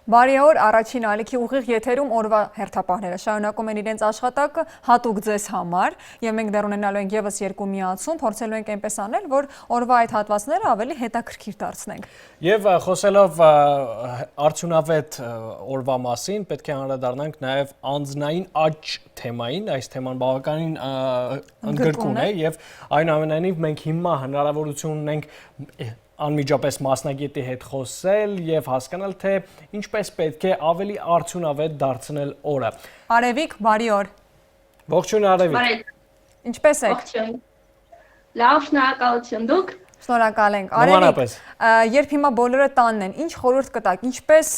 Բարի օր, առաջին ալիքի ուղիղ եթերում օրվա հերթապահները շարունակում են իրենց աշխատակը հատուկ ձեզ համար եւ մենք դեռ ունենալու ենք եւս երկու միացում, փորձելու ենք այնպես անել, որ օրվա այդ հատվածները ավելի հետաքրքիր դարձնենք։ Եվ խոսելով արդյունավետ օրվա մասին, պետք է անդրադառնանք նաեւ անձնային աճ թեմային, այս թեման բավականին ընդգրկուն է եւ այնուամենայնիվ մենք հիմա հնարավորություն ունենք անմիջապես մասնագետի հետ խոսել եւ հասկանալ, թե ինչպես պետք է ավելի արդյունավետ դարձնել օրը։ Արևիկ, բարի օր։ Ողջույն Արևիկ։ Ինչպես եք։ Ողջույն։ Լավ, շնորհակալություն դուք։ Շնորհակալ ենք։ Արևիկ, երբ հիմա բոլորը տանն են, ինչ խորհուրդ կտաք, ինչպես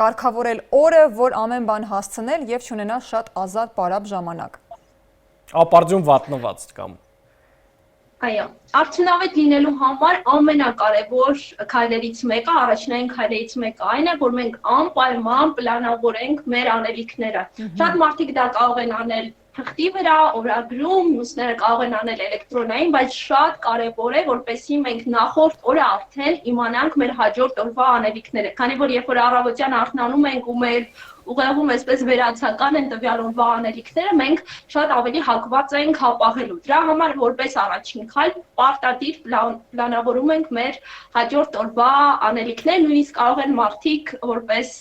կարգավորել օրը, որ ամեն բան հասցնել եւ չունենալ շատ ազատ պարապ ժամանակ։ Ապարդյուն վատնված կամ Այո, արդյունավետ լինելու համար ամենակարևոր քայլերից մեկը, առաջնային քայլերից մեկը այն է, որ մենք անպայման պլանավորենք մեր անելիքները։ Շատ մարդիկ դա կարող են անել թղթի վրա, օրագրում, մյուսները կարող են անել էլեկտրոնային, բայց շատ կարևոր է, որպեսզի մենք նախորդ օրը արդեն իմանանք մեր հաջորդ օրվա անելիքները։ Քանի որ երբ որ առավոտյան արթնանում ենք ու մեր ուղեղում այսպես վերացական են տվյալ օրվա անելիքները, մենք շատ ավելի հակված ենք հապաղելու։ Դրա համար որպես առաջին քայլ պարտադիր պլանավորում ենք մեր հաջորդ օրվա անելիքները, նույնիսկ կարող են մարդիկ որպես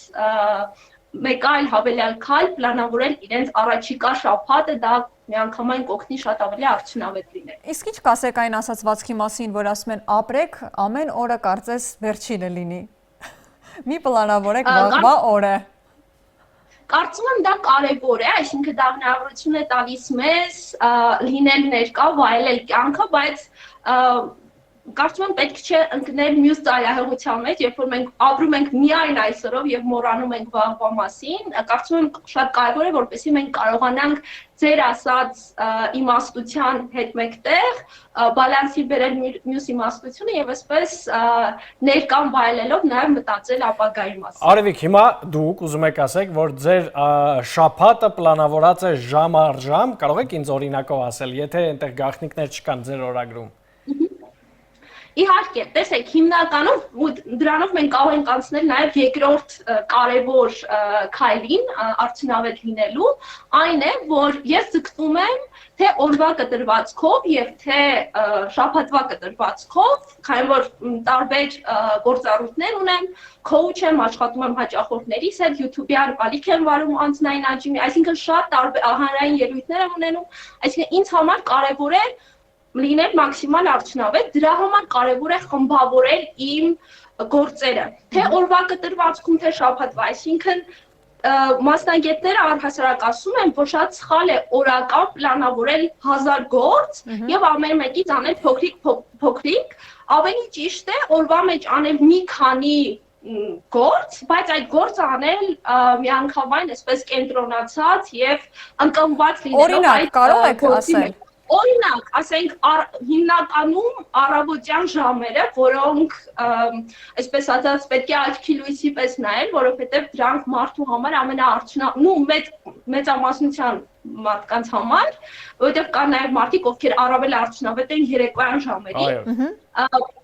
մեկ այլ հավելյալ քայլ պլանավորել իրենց առաջիկա շաբաթը, դա միանգամայն կօգնի շատ ավելի արդյունավետ լինել։ Իսկ ինչ կասեք այն ասացվածքի մասին, որ ասում են ապրեք, ամեն օրը կարծես վերջինը լինի։ Մի պլանավորեք վաղվա օրը։ Կարծում եմ դա կարևոր է, այսինքն դա հնարավորություն է տալիս մեզ լինել ներկա, վայելել կյանքը, բայց կարծում եմ պետք չէ ընկնել մյուս ծայրահեղության մեջ, երբ որ մենք ապրում ենք միայն այսօրով եւ մոռանում ենք վաղվա մասին, կարծում եմ շատ կարևոր է, որպեսզի մենք կարողանանք ձեր ասած իմաստության հետ մեկտեղ բալանսի բերել մյուս իմաստությունը եւ այսպես ներկան վայելելով նաեւ մտածել ապագայի մասին։ Արևիկ, հիմա դուք ուզում եք ասեք, որ ձեր շաբաթը պլանավորած է ժամ առ ժամ, կարող եք ինձ օրինակով ասել, եթե այնտեղ գաղտնիքներ չկան ձեր օրագրում։ Իհարկե, տեսեք, հիմնականում դրանով մենք կարող ենք անցնել նաև երկրորդ կարևոր քայլին արդյունավետ լինելու, այն է, որ ես ձգտում եմ թե օրվա կտրվածքով եւ թե շաբաթվա կտրվածքով, քանի որ տարբեր գործառույթներ ունեմ, coach եմ, աշխատում եմ հաճախորդներիս հետ, YouTube-յան ալիք եմ վարում անձնային աճի, այսինքն շատ տարբեր հանրային ելույթներ եմ ունենում, այսինքն ինձ համար կարևոր է լինել մաքսիմալ արդյունավետ, դրա համար կարևոր է խմբավորել իմ գործերը, թե օրվա կտրվածքում, թե շաբաթվա, այսինքն մասնագետները առհասարակ ասում են, որ շատ սխալ է օրական պլանավորել 1000 գործ եւ ամեն մեկից անել փոքրիկ, ավելի ճիշտ է օրվա մեջ անել մի քանի գործ, բայց այդ գործը անել միանգամայն այսպես կենտրոնացած եւ ընկղմված լինելով այդ օրինակ կարող եք ասել։ Օրինակ, ասենք հիմնականում առավոտյան ժամերը, որոնք այսպես ասած պետք է աչքի լույսի պես նայել, որովհետև դրանք մարդու համար մեծամասնության մարդկանց համար, որովհետև կան նաև մարդիկ, ովքեր առավել արդյունավետ են երեկոյան ժամերին։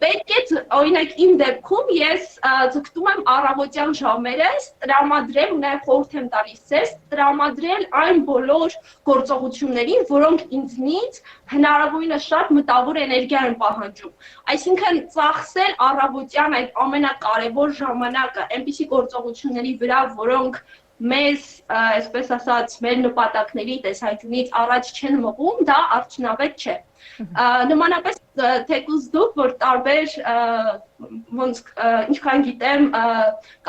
Պետք է օրինակ իմ դեպքում ես ձգտում եմ առավոտյան ժամերս տրամադրել ու նաև խորհուրդ եմ տալիս ձեզ տրամադրել այն բոլոր գործողություններին, որոնք ինձնից հնարավորինս շատ մտավոր էներգիա են պահանջում։ Այսինքն ծախսել առավոտյան այդ ամենակարևոր ժամանակը այնպիսի գործողությունների վրա, որոնք մեզ, այսպես ասած, մեր նպատակների տեսանկյունից առաջ չեն մղում, դա արդյունավետ չէ։ Նմանապես թեկուզ դուք, որ տարբեր ինչքան գիտեմ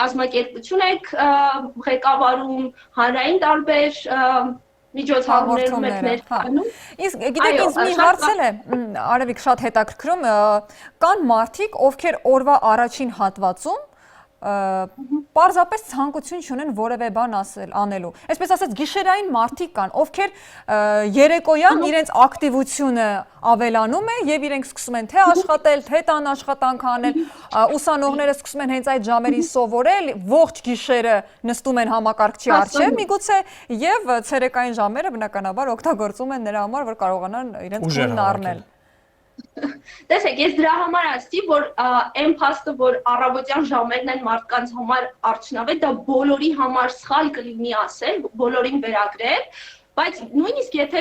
կազմակերպություն եք ղեկավարում, հանրային տարբեր միջոցառումներում եք ներկայանում։ Իսկ գիտեք, ինձ մի հարցել է, Արևիկ, շատ հետաքրքրում, կան մարդիկ, ովքեր օրվա առաջին հատվածում պարզապես ցանկություն չունեն որևէ բան անելու։ Այսպես ասած, գիշերային մարդիկ կան, ովքեր երեկոյան իրենց ակտիվությունը ավելանում է եւ իրենք սկսում են թե աշխատել, թե տան աշխատանք անել, ուսանողները սկսում են հենց այդ ժամերին սովորել, ողջ գիշերը նստում են համակարգչի առջև, միգուցե եւ ցերեկային ժամերը բնականաբար օգտագործում են նրա համար, որ կարողանան իրենց քունն առնել։ Տեսեք, ես դրա համար ասի, որ այն փաստը, որ առավոտյան ժամերն են մարդկանց համար արդյունավետ, դա բոլորի համար սխալ կլինի ասել, բոլորին վերագրել, բայց նույնիսկ եթե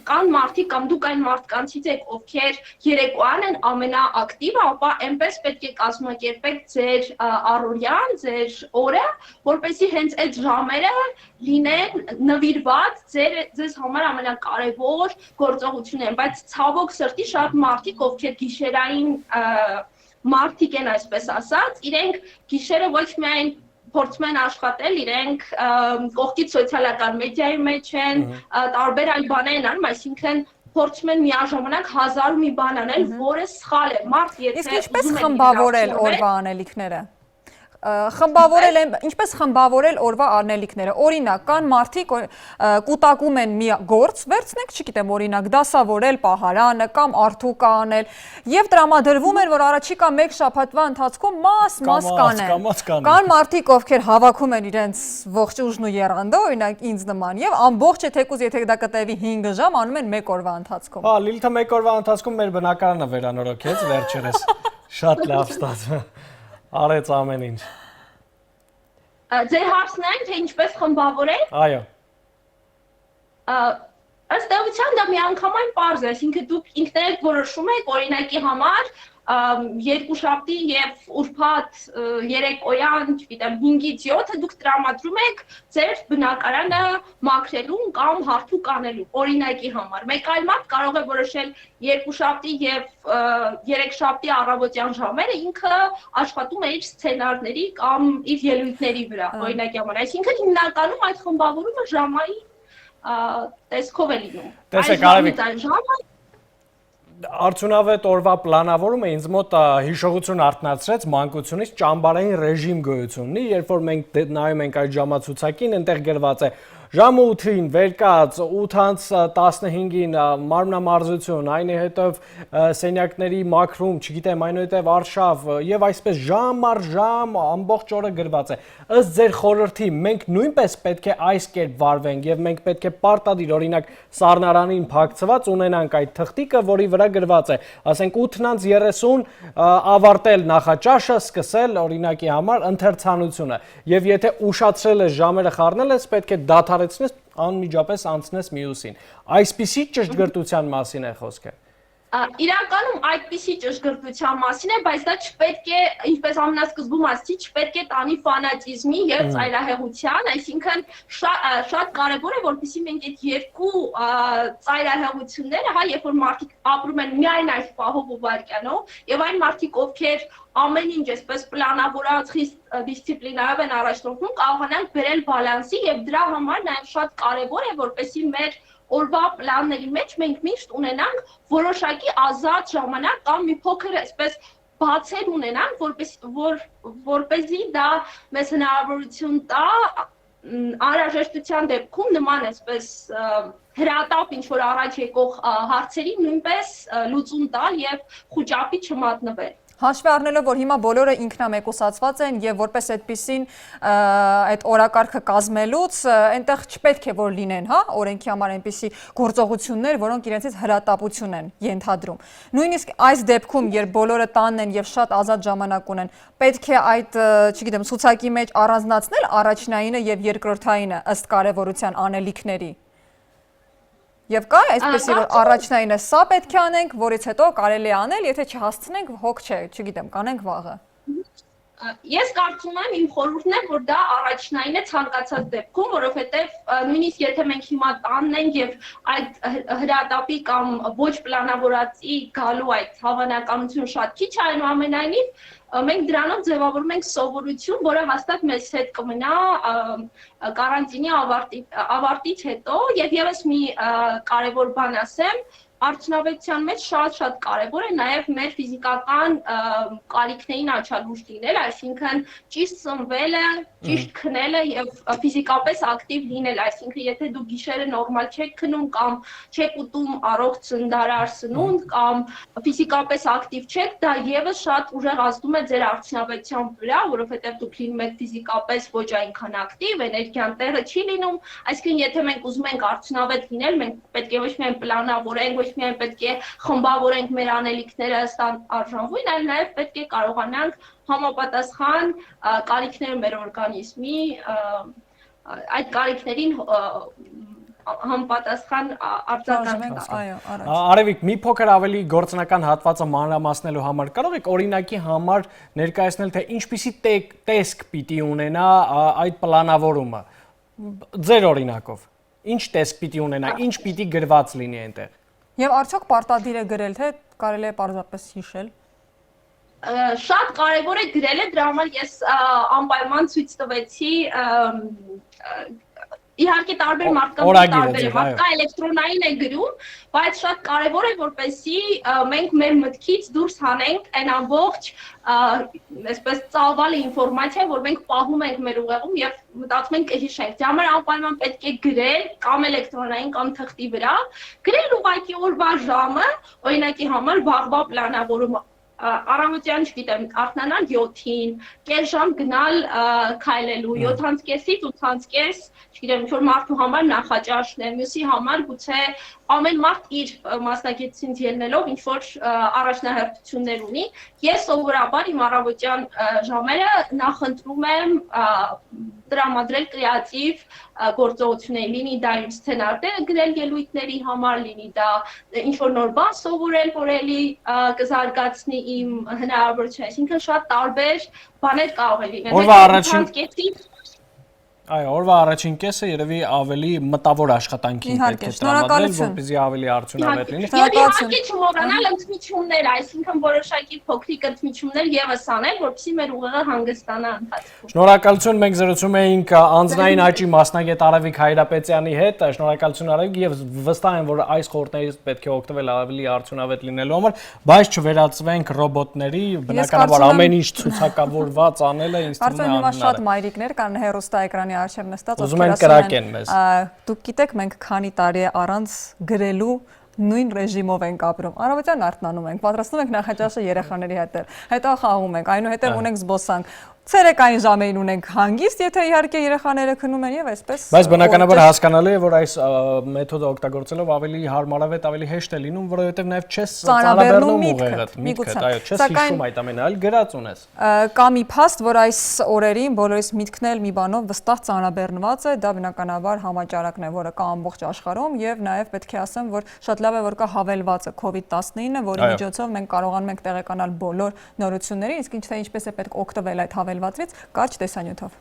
կան մարդիկ կամ դուք այն մարդկանցից եք, ովքեր երեկոյան են ամենաակտիվը, ապա այնպես պետք է կազմակերպեք ձեր առօրյան, ձեր օրը, որպեսզի հենց այդ ժամերը լինեն նվիրված ձեզ համար ամենակարևոր գործողություններին, բայց ցավոք սրտի շատ մարդիկ, ովքեր գիշերային մարդիկ են, այսպես ասած, իրենք գիշերը ոչ միայն փորձում են աշխատել, իրենք կողքից սոցիալական մեդիայի մեջ են, տարբեր այլ բաներ են անում, այսինքն փորձում են միաժամանակ 1000 մի բան անել, որը սխալ է։ Մարդ եթե Իսկ ինչպես խմբավորել օրվա անելիքները։ Ինչպես խմբավորել օրվա անելիքները։ Օրինակ, կան մարդիկ կուտակում են մի գործ, վերցնենք, չգիտեմ, օրինակ, դասավորել պահարանը կամ արթուկ անել, եւ տրամադրվում են, որ առաջիկա 1 շաբաթվա ընթացքում մաս կանեն։ Կան մարդիկ, ովքեր հավաքում են իրենց ողջ ուժն ու եռանդը, օրինակ ինձ նման, եւ ամբողջը թեկուզ եթե դա կտևի 5 ժամ անում են 1 օրվա ընթացքում։ Հա, Լիլիթը 1 օրվա ընթացքում մեր բնակարանը վերանորոգեց վերջերս։ Շատ լավ ստացվում։ Արեց ամեն ինչ։ Ձեր հարցն այն, թե ինչպես խմբավորել։ Այո։ Ըստ էության դա միանգամայն պարզ է, այսինքն դուք ինքներդ որոշում եք օրինակի համար երկուշաբթի եւ ուրբաթ երեկոյան, չգիտեմ, 5-ից 7-ը դուք տրամադրում եք ձեր բնակարանը մաքրելուն կամ հարթուկ անելու օրինակի համար։ Մեկ այլ մարդ կարող է որոշել երկուշաբթի եւ երեքշաբթի առավոտյան ժամերը ինքը աշխատում է իր սցենարների կամ իր ելույթների վրա, օրինակի համար։ Այսինքն հիմնականում այդ խմբավորումը ժամային տեսքով է լինում։ Տեսեք, արևիկ արդյունավետ օրվա պլանավորումը ինձ մոտ հիշողություն արթնացրեց մանկությունից ճամբարային ռեժիմ գոյություն ունի, երբ որ մենք նայում ենք այդ ժամացուցակին, այնտեղ գրված է ժամը 8-ին վերկաց, 8:15-ին մարմնամարզություն, այնուհետև սենյակների մաքրում, չգիտեմ, այնուհետև արշավ եւ այսպես ժամ առ ժամ ամբողջ օրը գրված է։ Ըստ ձեր խորհրդի մենք նույնպես պետք է այս կերպ վարվենք եւ մենք պետք է պարտադիր օրինակ սառնարանին փակցված ունենանք այդ թղթիկը, որի վրա գրված է, ասենք 8:30 ավարտել նախաճաշը, սկսել օրինակի համար ընթերցանությունը եւ եթե ուշացրել ես ժամերը խառնել ես, պետք է դադարեցնես անմիջապես անցնես մյուսին։ Այսպիսի ճշգրտության մասին է խոսքը։ Իրականում այդպիսի ճշգրտության մասին է, բայց դա չպետք է, ինչպես ամենասկզբում ասացի, չպետք է տանի ֆանատիզմի եւ ծայրահեղության, այսինքն շատ կարեւոր է, որպեսզի մենք այդ երկու ծայրահեղությունները, հա, երբ որ մարդիկ ապրում են միայն այս պահով ու վայրկյանով, եւ այն մարդիկ, ովքեր ամեն ինչ այսպես պլանավորած խիստ դիսցիպլինայով են առաջնորդվում, կարողանանք բերել բալանսի եւ դրա համար նաեւ շատ կարեւոր է, որպեսզի մեր օրվա պլանների մեջ մենք միշտ ունենանք որոշակի ազատ ժամանակ կամ մի փոքր այսպես բացեր ունենանք, որպեսզի դա մեզ հնարավորություն տա անհրաժեշտության դեպքում նման այսպես հրատապ ինչ որ առաջ եկող հարցերի նույնպես լուծում տալ եւ խոճապի չմատնվել։ Հաշվի առնելով, որ հիմա բոլորը ինքնամեկուսացված են եւ որպես այդպիսին այդ օրակարգը կազմելուց այնտեղ չպետք է որ լինեն, հա, օրենքի համար այնպիսի գործողություններ, որոնք իրենցից հրատապություն են ենթադրում։ Նույնիսկ այս դեպքում, երբ բոլորը տանն են եւ շատ ազատ ժամանակ ունեն, պետք է այդ, չգիտեմ, ցուցակի մեջ առանձնացնել առաջնայինը եւ երկրորդայինը ըստ կարեւորության անելիքների։ Եվ կա այսպեսի որ առաջնայինը սա պետք է անենք, որից հետո կարելի է անել, եթե չհասցնենք, հոգ չէ, չգիտեմ, կանենք վաղը։ Ես կարծում եմ իմ խորհուրդն է, որ դա առաջնային է ցանկացած դեպքում, որովհետև նույնիսկ եթե մենք հիմա տանն ենք եւ այդ հրատապի կամ ոչ պլանավորածի գալու այդ հավանականություն շատ քիչ է, այնուամենայնիվ մենք դրանով ձևավորում ենք սովորություն, որը հաստատ մեզ հետ կմնա կարանտինի ավարտից հետո եւ եւս մի կարեւոր բան ասեմ, արդյունավետության մեջ շատ կարևոր է նաև մեր ֆիզիկական կարիքներին աչալուր լինել, այսինքն ճիշտ սնվելը, ճիշտ քնելը եւ ֆիզիկապես ակտիվ լինել, այսինքն եթե դուք գիշերը նորմալ չեք քնում կամ չեք ուտում առողջ ծննդարար սնունդ կամ ֆիզիկապես ակտիվ չեք, դա եւս շատ ուժեղ ազդում է ձեր արդյունավետության վրա, որովհետեւ դուք լինում եք ֆիզիկապես ոչ այնքան ակտիվ, էներգիան տեղը չի լինում, այսինքն եթե մենք ուզում ենք արդյունավետ լինել, մենք պետք է ոչ միայն պլանավորենք, ոչ միայն պետք է խմբավորենք մեր անելիքները ըստ արժանվույն, այլ նաև պետք է կարողանանք համապատասխան կարիքները մեր օրգանիզմի այդ կարիքներին համապատասխան արձագանք տալ։ Արևիկ, մի փոքր ավելի գործնական հատվածը մանրամասնելու համար կարող եք օրինակի համար ներկայացնել, թե ինչպիսի տեսք պիտի ունենա այդ պլանավորումը։ Ձեր օրինակով, ինչ տեսք պիտի ունենա, ինչ պիտի գրված լինի այնտեղ։ Եվ արդյոք պարտադիր է գրել, թե կարելի է պարզապես հիշել։ Շատ կարևոր է գրելը, դրա համար ես անպայման ցույց տվեցի իհարկե տարբեր մարդկանց տարբեր է, մարդկա էլեկտրոնային է գրում, բայց շատ կարևոր է որպեսզի մենք մեր մտքից դուրս հանենք այն ամբողջ այսպես ծավալ ինֆորմացիա, որ մենք պահում ենք մեր ուղեղում եւ մտածում ենք կհիշենք։ Դրա համար անպայման պետք է գրել կամ էլեկտրոնային կամ թղթի վրա, գրել ուղղակի օրվա ժամը, օրինակի համար վաղվա պլանավորումը առավոտյան, չգիտեմ, արթնանալ 7-ին, կես ժամ գնալ քայլելու, 7:30-ից 8:30, չգիտեմ, ինչ-որ մարդու համար նախաճաշն է, մյուսի համար գուցե ամեն մարդ իր մասնագետին ելնելով ինչ-որ առաջնահերթություններ ունի։ Ես սովորաբար իմ առավոտյան ժամերը նախընտրում եմ տրամադրել կրեատիվ գործողությունների, լինի դա իմ սցենարները գրել ելույթների համար, լինի դա ինչ-որ նոր բան սովորել, որ էլի կզարգացնի իմ հնարավորությունը, այսինքն շատ տարբեր բաներ կարող է լինել։ Այո, օրվա առաջին կեսը երևի ավելի մտավոր աշխատանքին պետք է տրամադրել, որպեսզի ավելի արդյունավետ լինի։ Եվ իհարկե չմոռանալ ընդմիջումներ, այսինքն որոշակի փոքրիկ ընդմիջումներ ևս անել, որպեսզի մեր ուղեղը հանգստանա ընթացքում։ Շնորհակալություն, մենք զրուցում էինք անձնային աճի մասնագետ Արևիկ Հայրապետյանի հետ, շնորհակալություն Արևիկ, եւ վստահ եմ, որ այս խորհուրդներից պետք է օգտվել ավելի արդյունավետ լինելու համար, բայց չվերածվենք ռոբոտների, բնականաբար ամեն ինչ ցուցակավորված անելը ինձ թվում է անհնար է։ Շատ մայրիկներ կան հեռուստաէկրանի արժև նստած, ուզում են կրակեն մեզ։ Դուք գիտեք, մենք քանի տարի է առանց գրելու նույն ռեժիմով ենք ապրում։ Առավոտյան արթնանում ենք, պատրաստում ենք նախաճաշը երեխաների հետ, հետո խաղում ենք, այնուհետև ունենք զբոսանք։ Ցերեկային ժամերին ունենք հանգիստ, եթե իհարկե երեխաները քնում են եւ այսպես։ Բայց բնականաբար հասկանալի է, որ այս մեթոդը օգտագործելով ավելի հարմարավետ, ավելի հեշտ է լինում, որովհետեւ նաեւ չես ծանրաբեռնում ուղեղդ, միտքդ, այո, չես հիշում այդ ամենը, այլ գրած ունես։ Կա մի փաստ, որ այս օրերին բոլորիս միտքն էլ մի բանով վստահ ծանրաբեռնված է, դա բնականաբար համաճարակն է, որը կա ամբողջ աշխարհում եւ նաեւ պետք է ասեմ, որ շատ լավ է, որ կա հավելվածը COVID-19, որի միջոցով մենք կարողանում ենք տեղեկանալ բոլոր նորությունները, իսկ ինչպես է պետք օգտվել այդ հավելվածից կարճ տեսանյութով։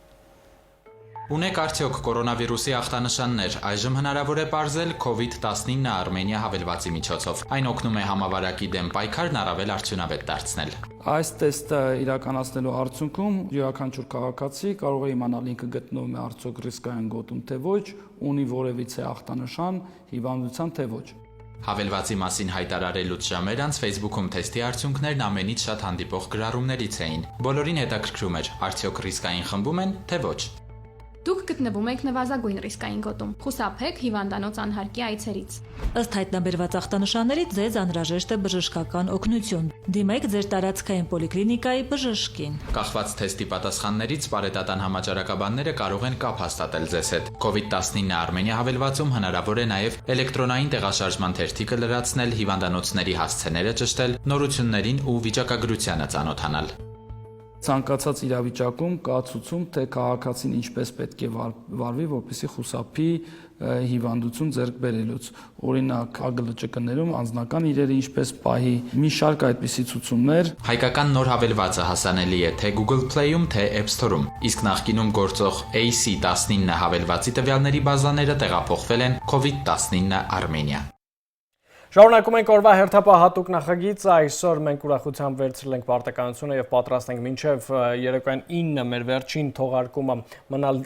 Ունեք արդյոք կորոնավիրուսի ախտանշաններ, այժմ հնարավոր է պարզել COVID-19 Արմենիա հավելվածի միջոցով։ Այն օգնում է համավարակի դեմ պայքարն առավել արդյունավետ դարձնել։ Այս տեստը իրականացնելու արդյունքում յուրաքանչյուր քաղաքացի կարող է իմանալ ինքը գտնվում է արդյոք ռիսկային գոտում թե ոչ, ունի որևիցե ախտանշան, հիվանդության թե ոչ։ Հավելվածի մասին հայտարարելուց ժամեր անց Facebook-ում թեստի արդյունքներն ամենից շատ հանդիպող գրառումներից էին։ Բոլորին հետաքրքրում էր, արդյոք ռիսկային խմբում են, թե ոչ։ Դուք գտնվում եք նվազագույն ռիսկային գոտում։ Խուսափեք հիվանդանոց անհարկի այցերից։ Ըստ հայտնաբերված ախտանշաններից ձեզ անհրաժեշտ է բժշկական օգնություն։ Դիմեք ձեր տարածքային պոլիկլինիկայի բժշկին։ Կախված թեստի պատասխաններից պարետատան համաճարակաբանները կարող են կապ հաստատել ձեզ հետ։ COVID-19 Արմենիա հավելվածում հնարավոր է նաև էլեկտրոնային տեղաշարժման թերթիկը լրացնել, հիվանդանոցների հասցեները ճշտել, նորություններին ու վիճակագրությանը ծանոթանալ։ Ցանկացած իրավիճակում կա ցուցում, թե քաղաքացին ինչպես պետք է վարվի, որպեսզի խուսափի հիվանդություն ձեռք բերելուց։ Օրինակ, ԱԳԼՃԿ-ներում անձնական իրերը ինչպես պահի, մի շարք այդպիսի ցուցումներ։ Հայկական նոր հավելվածը հասանելի է թե Google Play-ում, թե App Store-ում, իսկ նախկինում գործող AC-19 հավելվածի տվյալների բազաները տեղափոխվել են COVID-19 Արմենիա։ Շարունակում ենք օրվա հերթապահ հատուկ նախագիծը, այսօր մենք ուրախությամբ վերցրել ենք պարտականությունը եւ պատրաստ ենք մինչեւ երեկոյան 9 մեր վերջին թողարկումը մնալ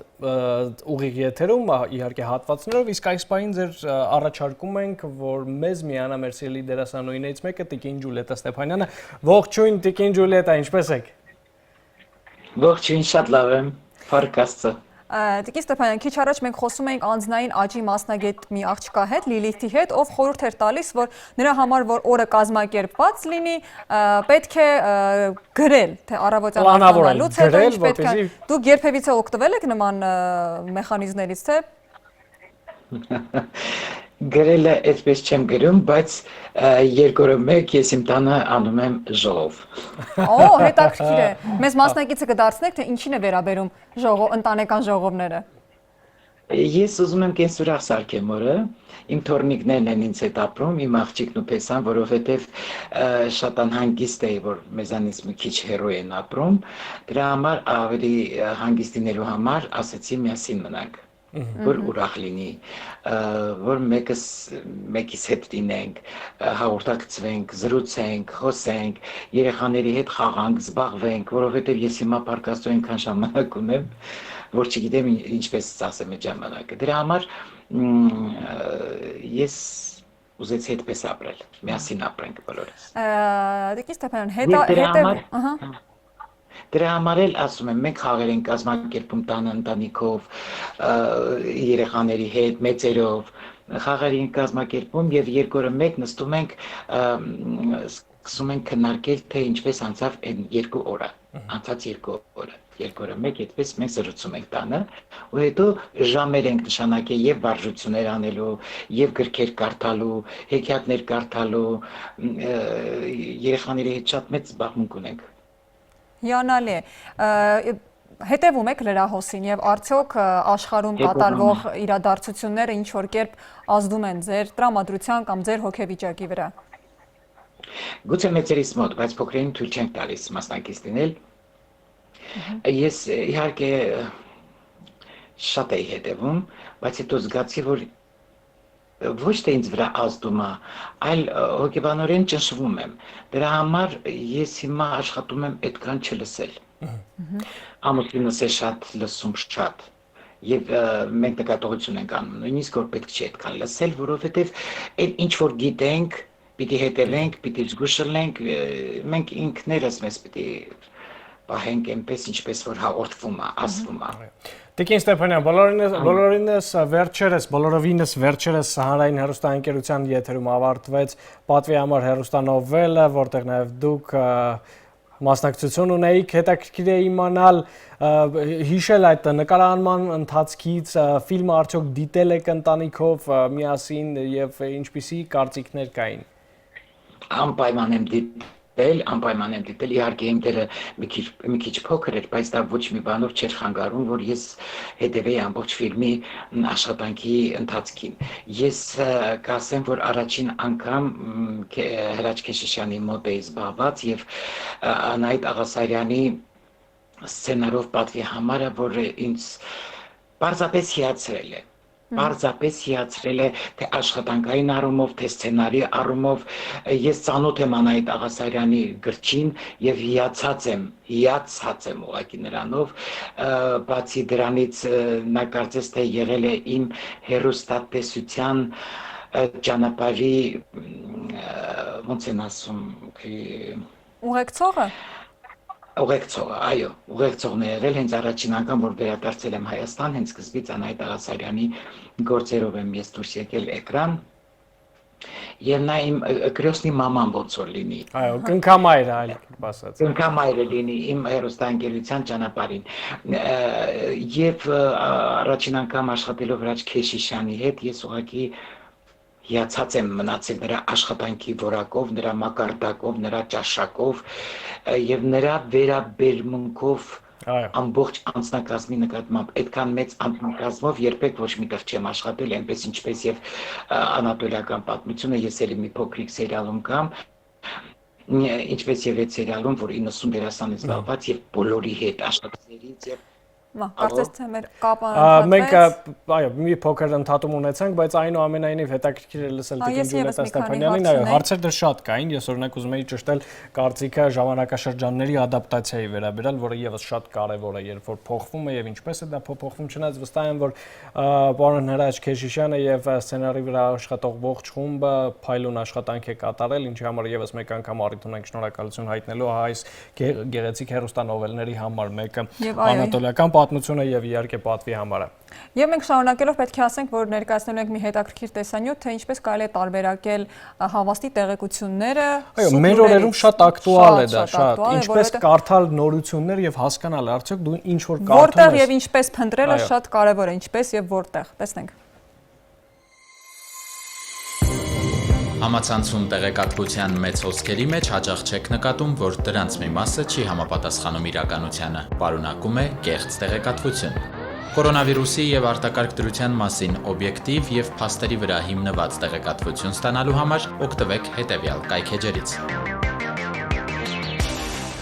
ուղիղ եթերում, իհարկե հատվածներով, իսկ այս պահին ձեր առաջարկում ենք, որ մեզ միանա մեր սիրելի դերասանուհիներից մեկը Տիկին Ջուլիետա Ստեփանյանը։ Ողջույն Տիկին Ջուլիետա, ինչպե՞ս եք։ Ողջույն, շատ լավ եմ, փառք Աստծո։ Տիկին Ստեփանյան, քիչ առաջ մենք խոսում էինք անձնային աճի մասնագետ մի աղջկա հետ, Լիլիթի հետ, ով խորհուրդ էր տալիս, որ նրա համար, որ օրը կազմակերպված լինի, պետք է գրել, թե առավոտյան արթնանալուց հետո ինչ պետք է։ Դուք երբևիցե օգտվել եք նման մեխանիզմներից, թե։ Գրելը այսպես չեմ գրում, բայց երկրորդ մեկ ես իմ տանը անում եմ ժողով։ Օ, հետաքրքիր է։ Մեզ մասնակիցը կդարձնեք, թե ինչին է վերաբերում ընտանեկան ժողովները։ Ես ուզում եմ կենսուրախ սարքեմ օրը, իմ թորնիկներն են ինձ հետ ապրում, իմ աղջիկն ու փեսան, որովհետև շատ անհանգիստ է, որ մեզանից մի քիչ հեռու են ապրում, դրա համար ավելի հանգստինելու համար ասեցի միասին մնանք, որ ուրախ լինի, որ մեկիս հետ լինենք, հաղորդակցվենք, զրուցենք, խոսենք, երեխաների հետ խաղանք, զբաղվենք, որովհետև ես հիմա պարկաստու այնքան ժամանակ ունեմ, որ չգիտեմ ինչպես ասեմ այդ ժամանակը։ Դրա համար ես ուզեցի այդպես ապրել, միասին ապրենք բոլորս։ Տիկին Ստեփանյան, Դրա համար էլ ասում եմ, մենք խաղեր ենք կազմակերպում տանը ընտանիքով, երեխաների հետ, մեծերով, խաղեր ենք կազմակերպում եւ երկրորդ մեկ նստում ենք սկսում ենք քննարկել, թե ինչպես անցավ այն 2 օրը, անցած 2 օրը, երկրորդ մեկ այդպես մենք զրուցում ենք տանը, ու հետո ժամեր ենք նշանակել եւ վարժություններ անելու, եւ գրքեր կարդալու, հեքիաթներ կարդալու, երեխաների հետ շատ մեծ զբաղմունք ունենք։ Հիանալի է։ Հետևում եք լրահոսին եւ արդյոք աշխարհում կատարվող իրադարձությունները ինչ որ կերպ ազդում են ձեր տրամադրության կամ ձեր հոգեվիճակի վրա։ Գուցե մեծերից մոտ, բայց փոքրերին թույլ չենք տալիս մասնակից լինել։ Ես իհարկե շատ էի հետևում, բայց հետո զգացի, որ ոչ թե ինձ վրա ազդում է, այլ հոգեբանորեն ճնշվում եմ։ Դրա համար ես հիմա աշխատում եմ այդքան չլսել։ Ամուսինս է շատ լսում շատ։ Եվ մենք նկատողություն ենք անում, նույնիսկ որ պետք չէ այդքան լսել, որովհետև այդ ինչ որ գիտենք, պիտի հետևենք, պիտի զգուշ լինենք, մենք ինքներս մեզ պիտի պահենք այնպես, ինչպես որ հաղորդվում է, ասվում է։ Տիկին Ստեփանյան, բոլորովինս վերջերս հանրային հեռուստաընկերության եթերում ավարտվեց պատվի համար հեռուստանովելը, որտեղ նաև դուք մասնակցություն ունեիք, հետաքրքիր է իմանալ, հիշել այդ նկարահանման ընթացքից, ֆիլմը արդյոք դիտել եք ընտանիքով միասին եւ ինչպիսի կարծիքներ կային։ Անպայման եմ դիտել, իհարկե իմ դերը մի քիչ փոքր էր, բայց դա ոչ մի բանով չէր խանգարում, որ ես հետևեի ամբողջ ֆիլմի աշխատանքի ընթացքին։ Ես կասեմ, որ առաջին անգամ Հրաչ Քեշիշյանի մոտ էի զբաղված եւ Անահիտ Աղասարյանի սցենարով պատվի համարը, որ ինձ պարզապես հիացրել է, թե աշխատանքային առումով, թե սցենարի առումով, ես ծանոթ եմ Անահիտ Աղասարյանի գրչին եւ հիացած եմ ուղղակի նրանով, բացի դրանից նա կարծես թե եղել է իմ հեռուստատեսության ճանապարհի ոնց են ասում, Ուղեկցողը։ Այո, ուղեկցողն է եղել, հենց առաջին անգամ, որ վերադարձել եմ Հայաստան, հենց սկզբից Անահիտ Աղասարյանի գործերով եմ ես դուրս եկել էկրան, եւ նա իմ կրյոսնի մաման ոնց որ լինի։ Այո, կնքամայրը այլ ասած։ Կնքամայրը լինի իմ հեռուստաընկերության ճանապարհին։ Եվ առաջին անգամ աշխատելով Հրաչ Քեշիշյանի հետ, ես ուղղակի հիացած եմ մնացել նրա աշխատանքի որակով, նրա մակարդակով, նրա ճաշակով եւ նրա վերաբերմունքով ամբողջ անձնակազմի նկատմամբ, այդքան մեծ անձնակազմով երբեք ոչ միտեղ չեմ աշխատել, այնպես ինչպես եւ անատոլիական պատմությունը, ես էլի մի փոքրիկ սերիալում կամ ինչպես եւ այդ սերիալում, որ 90 դերասան է զբաղված եւ բոլորի հետ աշխատելից եւ Կարծես թե մեր կապը մենք այո, մի փոքր ընդհատում ունեցանք, բայց այնուամենայնիվ հետաքրքիր է լսել Տիկին Ջուլիետա Ստեփանյանին, այո, հարցեր դեռ շատ կային, ես օրինակ ուզում էի ճշտել կարծիքը ժամանակաշրջանների ադապտացիայի վերաբերյալ, որը եւս շատ կարեւոր է, երբ որ փոխվում է եւ ինչպես է դա փոխվում, չնայած վստահ եմ, որ պարոն Հրաչ Քեշիշյանը եւ սցենարի վրա աշխատող ողջ խումբը փայլուն աշխատանք է կատարել, ինչի համար եւս մեկ անգամ առիթ ունենք շնորհակալություն հայտնելու այս գեղեցիկ հեռուստանովելների համար, մեկը անատոլիական պատմությունը եւ իհարկե պատվի համարը։ Եվ մենք շարունակելով պետք է ասենք, որ ներկայացնելու ենք մի հետաքրքիր տեսանյութ, թե ինչպես կարելի է տարբերակել հավաստի տեղեկությունները։ Այո, մեր օրերում շատ ակտուալ է դա, շատ։ Ինչպես կարդալ նորություններ եւ հասկանալ, արդյոք դու ինչ որ կարդում ես։ Որտեղ եւ ինչպես փնտրելը շատ կարեւոր է, ինչպես եւ որտեղ։ Տեսնենք։ Համացանցում տեղեկատվության մեծ հոսքերի մեջ հաճախ չեք նկատում, որ դրանց մի մասը չի համապատասխանում իրականությանը, պարունակում է կեղծ տեղեկատվություն։ Կորոնավիրուսի եւ արտակարգ դրության մասին օբյեկտիվ եւ փաստերի վրա հիմնված տեղեկատվություն ստանալու համար օգտվեք հետեւյալ կայքէջերից։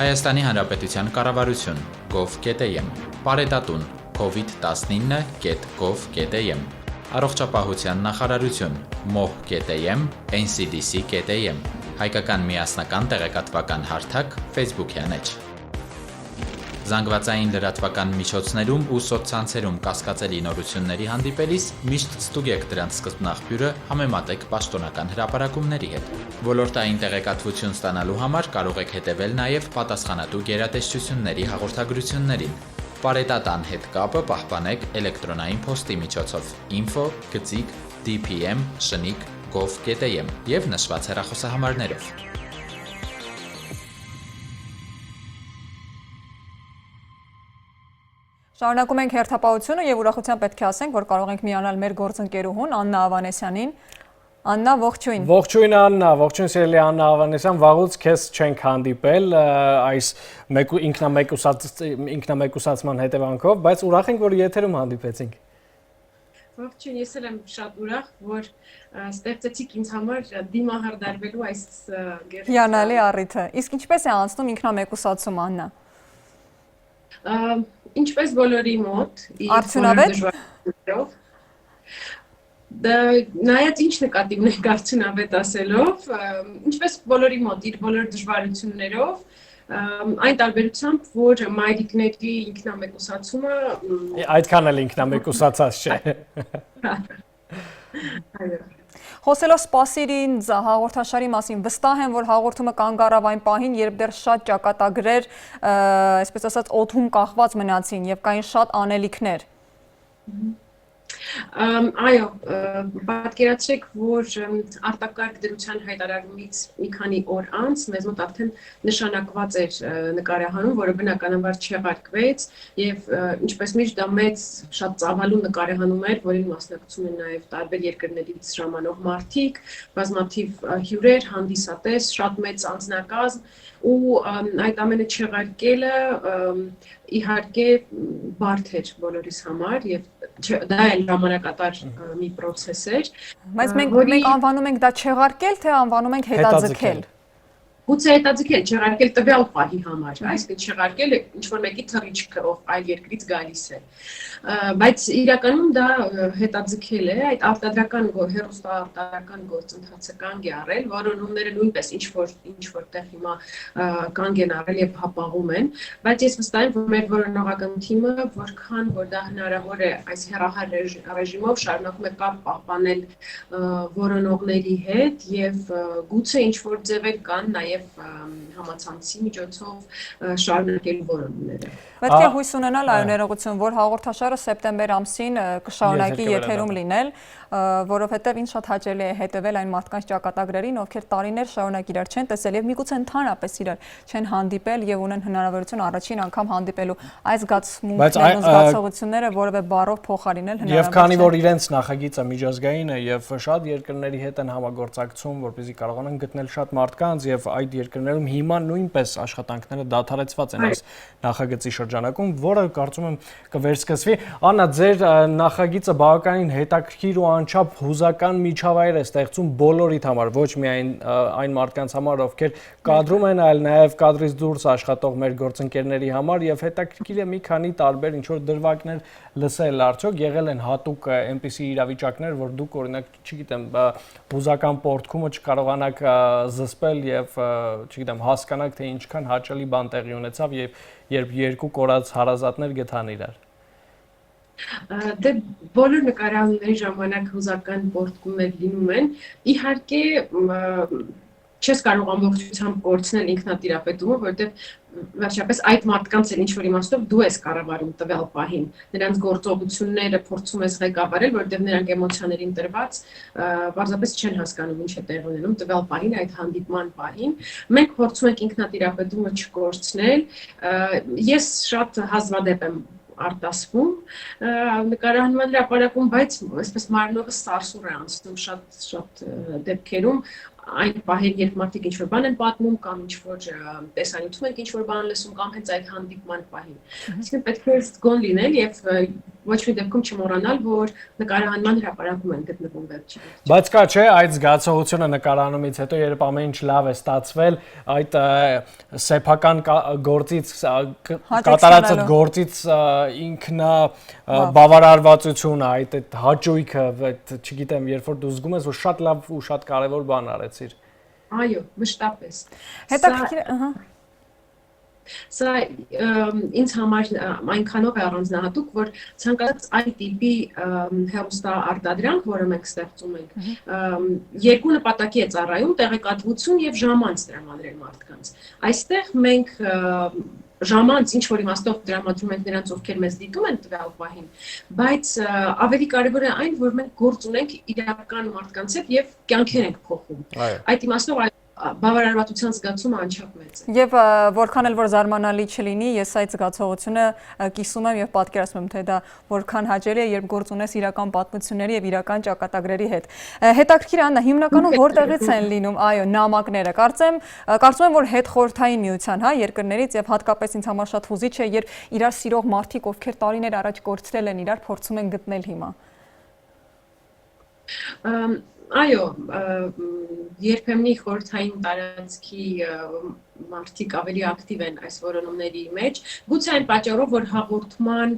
Հայաստանի Հանրապետության կառավարություն gov.am, Պարետատուն covid19.gov.am, Առողջապահության նախարարություն moh.am, ncdc.am, Հայկական միասնական տեղեկատվական հարթակ Facebook-յան էջ։ Զանգվածային լրատվական միջոցներում ու սոցցանցերում կասկածելի նորությունների հանդիպելիս միշտ ստուգեք դրանց սկզբնաղբյուրը, համեմատեք պաշտոնական հրապարակումների հետ։ Ոլորտային տեղեկատվություն ստանալու համար կարող եք հետևել նաև պատասխանատու գերատեսչությունների հաղորդագրություններին։ Պարետատան հետ կապը պահպանեք էլեկտրոնային փոստի միջոցով info@dpm.gov.am եւ նշված հեռախոսահամարներով։ Շարունակում ենք հերթապահությունը եւ ուրախությամբ պետք է ասենք, որ կարող ենք միանալ մեր գործընկերուհուն Աննա Ավանեսյանին։ Աննա, ողջույն։ Ողջույն Աննա, ողջույն սիրելի Աննա Ավանեսյան, վաղուց քեզ չենք հանդիպել այս ինքնամեկուսացման հետևանքով, բայց ուրախ ենք, որ եթերում հանդիպեցինք։ Ողջույն, ես էլ եմ շատ ուրախ, որ ստեղծեցիք ինձ համար դիմահարդարվելու այս հիանալի առիթը։ Իսկ ինչպես է անցնում ինքնամեկուսացումը, Աննա։ Ինչպես բոլորի մոտ, արդյունավետ։ Նայած ինչ նկատի ունենք արդյունավետ ասելով, ինչպես բոլորի մոտ իր բոլոր դժվարություններով, այն տարբերությամբ, որ մայրիկների ինքնամեկուսացումը այդքան էլ ինքնամեկուսացած չէ։ Խոսելով սպասիրին հաղորդաշարի մասին, վստահ եմ, որ հաղորդումը կանգ առավ այն պահին, երբ դեռ շատ ճակատագրեր, այսպես ասած, օդում կախված մնացին եւ կային շատ անելիքներ։ Այո, պատկերացրեք, որ արտակարգ դրության հայտարարումից մի քանի օր անց մեզ մոտ արդեն նշանակված էր նկարահանում, որը բնականաբար չեղարկվեց եւ ինչպես միշտ դա մեծ շատ ծավալուն նկարահանում էր, որին մասնակցում են նաեւ տարբեր երկրներից ժամանող մարդիկ, բազմաթիվ հյուրեր, հանդիսատես, շատ մեծ անձնակազմ ու այդ ամենը չեղարկելը իհարկե բարդ էր բոլորիս համար եւ դա էլ ժամանակատար մի process էր։ Բայց մենք անվանում ենք դա չեղարկել, թե անվանում ենք հետաձգել։ Գուցե հետաձգել, չեղարկել տվյալ պահի համար, այսինքն չեղարկել ինչ-որ մեկի թռիչքը, ով այլ երկրից գալիս է։ Բայց իրականում դա հետաձգել է, այդ արտադրական հեռուստաարտադրական գործընթացը կանգ է առել, որոնումները նույնպես ինչ-որտեղ հիմա կանգ են առել եւ հապաղում են, բայց ես վստահ եմ, որ մեր որոնողական թիմը, որքան որ դա հնարավոր է այս հեռահար ռեժիմով շարունակում է կապ պահպանել որոնողների հետ եւ գուցե ինչ-որ ձևեր կան նաեւ համացանցի միջոցով շարունակելու որոնումները։ Պետք է հույս ունենալ այո ներողություն, որ հաղորդաշարը սեպտեմբեր ամսին կշարունակի եթերում լինել, որովհետև ինձ շատ հաճելի է հետևել այն մարդկանց ճակատագրերին, ովքեր տարիներ շարունակ իրար չեն տեսել եւ միգուցե ընդհանրապես իրար չեն հանդիպել եւ ունեն հնարավորություն առաջին անգամ հանդիպելու այս զգացմունքներն ու զգացողությունները որևէ բառով փոխարինել հնարավոր չէ։ Եվ քանի որ իրենց նախագիծը միջազգային է եւ շատ երկրների հետ են համագործակցում, որպեսզի կարողանան գտնել շատ մարդկանց եւ այդ երկրներում հիմա նույնպես աշխատանքները դադարեցված են այս նախագծի շրջանակում, որը կարծում եմ կվերսկսվի։ Աննա, ձեր նախագիծը բավականին հետաքրքիր ու անչափ հուզական միջավայր է ստեղծում բոլորիդ համար, ոչ միայն այն մարդկանց համար, ովքեր կադրում են, այլ նաև կադրից դուրս աշխատող մեր գործընկերների համար եւ հետաքրքիր է մի քանի տարբեր ինչ որ դրվագներ լսել, արդյոք եղել են հատուկ այնպիսի իրավիճակներ, որ դուք օրինակ, չգիտեմ, հուզական պորտքումը չկարողանաք զսպել եւ չգիտեմ, հասկանաք թե ինչքան հաճելի բան տեղի ունեցավ եւ երբ երկու կորած հարազատներ գտան իրար։ Դե բոլոր նկարահանումների ժամանակ հուզական պորտկումներ լինում են, իհարկե չես կարող ամբողջությամբ կորցնել ինքնատիրապետումը, որտեղ վերջապես այդ մարդկանց էլ ինչ-որ իմաստով դու ես կառավարում տվյալ պահին, նրանց գործողությունները փորձում ես ղեկավարել, որտեղ նրանք էմոցիաներին տրված պարզապես չեն հասկանում ինչ է տեղի ունենում տվյալ պահին, այդ հանդիպման պահին։ Մենք փորձում ենք ինքնատիրապետումը չկորցնել։ Ես շատ հազվադեպ եմ արտասվում նկարահանման հրապարակում, բայց այսպես մարմնովը սարսուռ է անցնում շատ դեպքերում այն պահեր, երբ մարդիկ ինչ-որ բան են պատմում կամ ինչ-որ տեսանյութում են ինչ-որ բան լսում կամ հենց այդ հանդիպման պահին։ Այսինքն պետք է զգոն լինել եւ ոչ մի դեպքում չմոռանալ, որ նկարահանման հրապարակում են գտնվում վերջի։ Բայց կա չէ, այդ զգացողությունը նկարահանումից հետո երբ ամեն ինչ լավ է ստացվել, այդ սեփական գործից կատարած այդ գործից ինքնա բավարարվածությունը, այդ հաճույքը, չգիտեմ, երբ որ դու զգում ես, որ շատ լավ ու շատ կարևոր բան արեցիր։ Այո, մշտապես։ Հետաքրքիր, Սա ինձ համար այնքանով է առանձնահատուկ, որ ցանկացած այն տիպի հեռուստաարտադրանք, որը մենք ստեղծում ենք, երկու նպատակի է ծառայում՝ տեղեկատվություն եւ ժամանց տրամադրել մարդկանց։ Այստեղ մենք ժամանց ինչ որ իմաստով տրամադրում ենք նրանց, ովքեր մեզ դիտում են տվյալ պահին, բայց ավելի կարևոր է այն, որ մենք գործ ունենք իրական մարդկանց հետ եւ կյանքեր ենք փոխում։ Այդ իմաստով բավարարվածության զգացումը անչափ մեծ է։ Եվ որքան էլ որ զարմանալի չլինի, ես այդ զգացողությունը կիսում եմ եւ պատկերացնում եմ, թե դա որքան հաճելի է, երբ գործ ունես իրական պատմությունների եւ իրական ճակատագրերի հետ։ Հետաքրքիր Աննա, հիմնականում որտեղից են լինում, այո, նամակները։ Կարծում եմ, որ հետխորհրդային միության, հա, երկրներից եւ հատկապես ինձ համար շատ հուզիչ է, երբ իրար սիրող մարդիկ, ովքեր տարիներ առաջ կորցրել են իրար, փորձում են գտնել հիմա։ Այո, երբեմնի խորհրդային տարածքի մարդիկ ավելի ակտիվ են այս որոնումների մեջ, գուցե այն պատճառով, որ հաղորդման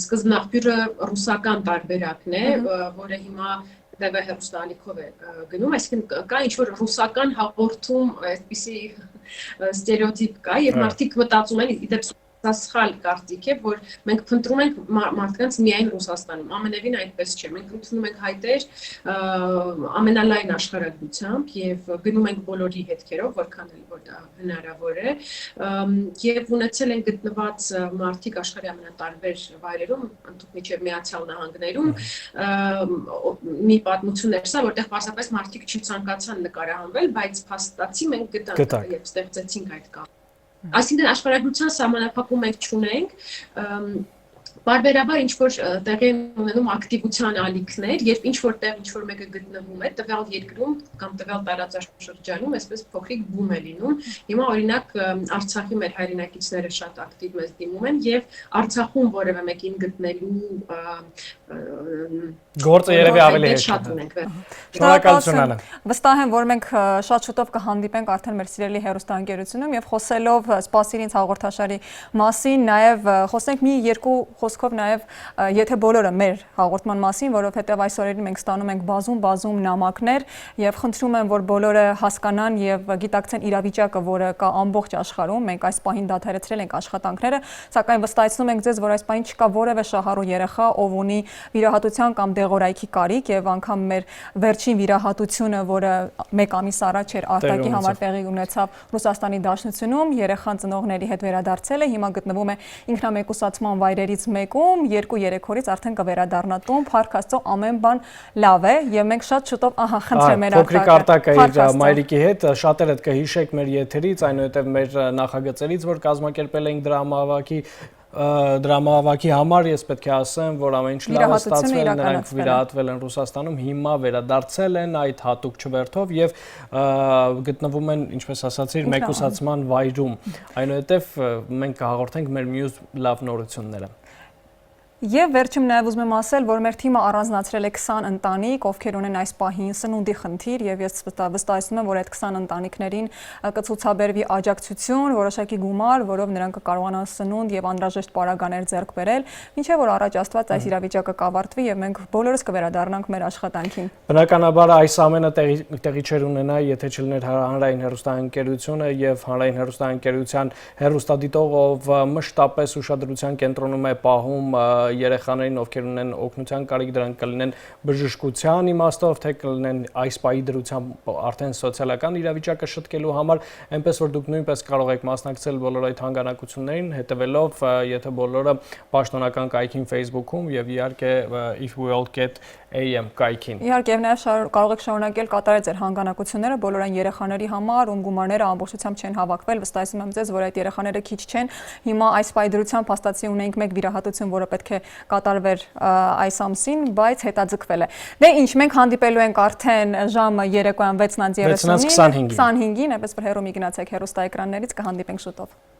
սկզբնաղբյուրը ռուսական տարբերակն է, որը հիմա դեպի հեռուստաալիքով է գնում, այսինքն կա ինչ-որ ռուսական հաղորդում, այսպիսի ստերեոտիպ կա, եւ մարդիկ մտածում են իդեպ Դա սխալ կարծիք է, որ մենք փնտրում ենք մարդկանց միայն Ռուսաստանում, ամենևին այդպես չէ, մենք ընդունում ենք հայտեր ամենալայն աշխարհագրությամբ եւ գնում ենք բոլորի հետքերով, որքան էլ որ դա հնարավոր է, եւ ունեցել են գտնված մարդիկ աշխարհի ամենատարբեր վայրերում, ընդհանուր միջև Միացյալ Նահանգներում, մի պատմություն էր սա, որտեղ պարզապես մարդիկ չցանկացան նկարահանվել, բայց փաստացի մենք գտանք եւ ստեղծեցինք այդ կապը։ Այսինքն աշխարհագրության սահմանափակում մենք չունենք, բարբերաբար ինչ-որ տեղի ունենում ակտիվության ալիքներ, երբ ինչ-որ տեղ ինչ-որ մեկը գտնվում է, տվյալ երկրում կամ տվյալ տարածաշրջանում, այսպես փոքրիկ բում է լինում։ Հիմա օրինակ Արցախի մեր հայրենակիցները շատ ակտիվ մեզ դիմում են եւ Արցախում որևէ մեկին գտնելու գործը երևի ավելի շատ ունենք։ Շնորհակալություն Աննա։ Վստահ եմ, որ մենք շատ շուտով կհանդիպենք արդեն մեր սիրելի հեռուստաընկերությունում եւ խոսելով Սպասիր ինձ հաղորդաշարի մասին, նաեւ խոսենք մի երկու խոսքով նաեւ եթե բոլորը մեր հաղորդման մասին, որովհետեւ այս օրերին մենք ստանում ենք բազում նամակներ եւ խնդրում եմ, որ բոլորը հասկանան եւ գիտակցեն իրավիճակը, որը կա ամբողջ աշխարհում, մենք այս պահին դադարեցրել ենք աշխատանքները, սակայն վստահեցնում ենք ձեզ, որ այս պահին չկա որևէ շահառու երեխա, ով ունի վիրահատության կամ դեղորայքի կարիք եւ անգամ մեր վերջին վիրահատությունը, որը 1 ամիս առաջ էր արտակի համար տեղի ունեցավ Ռուսաստանի Դաշնությունում, երեխան ծնողների հետ վերադարձել է, հիմա գտնվում է ինքնամեկուսացման վայրերից մեկում, 2-3 օրից արդեն կվերադառնա տուն, փառք Աստծո, ամեն բան լավ է եւ մենք շատ շուտով, խնդրեմ մեր փոքրիկ արտակը իր մայրիկի հետ, շատերդ կհիշեք մեր եթերից, այնուհետև մեր նախագծերից, որ կազմակերպել ենք դրամահավաքի համար, ես պետք է ասեմ, որ ամեն ինչ լավ է ստացվել, նրանք վիրահատվել են Ռուսաստանում, հիմա վերադարձել են այդ հատուկ չվերթով եւ գտնվում են, ինչպես ասացիր, մեկուսացման վայրում։ Այնուհետև մենք կհաղորդենք մեր մյուս լավ նորությունները։ Եվ վերջում նաև ուզում եմ ասել, որ մեր թիմը առանձնացրել է 20 ընտանիք, ովքեր ունեն այս պահին սնունդի խնդիր եւ ես վստահեցնում եմ, որ այդ 20 ընտանիքներին կցուցաբերվի աջակցություն, որոշակի գումար, որով նրանք կկարողանան սնունդ եւ անհրաժեշտ պարագաներ ձեռք բերել, մինչեւ որ առաջ Աստված այս իրավիճակը կավարտվի եւ մենք բոլորս կվերադառնանք մեր աշխատանքին։ Բնականաբար այս ամենը տեղի չէր ունենա, եթե չլիներ հանրային հեռուստաընկերությունը եւ հանրային հեռուստաընկերության հեռուստադիտող, ով մշտապես ուշադրության կենտրոնում է պահում երեխաներին, ովքեր ունեն օգնության կարիք, դրանք կլինեն բժշկության իմաստով, թե կլինեն այս պահի դրությամբ արդեն սոցիալական իրավիճակը շտկելու համար, այնպես որ դուք նույնպես կարող եք մասնակցել բոլոր այդ հանգանակություններին, հետևելով, եթե բոլորը պաշտոնական կայքին Facebook-ում եւ իհարկե ifworld.am կայքին։ Իհարկե, եւ նաեւ կարող եք շարունակել կատարել ձեր հանգանակությունները բոլոր այն երեխաների համար, ում գումարները ամբողջությամբ չեն հավաքվել, վստահեցնում եմ ձեզ, որ այդ երեխաները քիչ չեն։ Հիմա այս պայդրությամբ հաստատի ունենք մեկ վիրահատություն, որը պետք է կատարվեր այս ամսին, բայց հետաձգվել է։ Դե ինչ, մենք հանդիպելու ենք արդեն ժամը երեկոյան 6:30-ին, 25-ին, այնպես որ հեռու մի գնացեք հեռուստաէկրաններից, կհանդիպենք շուտով։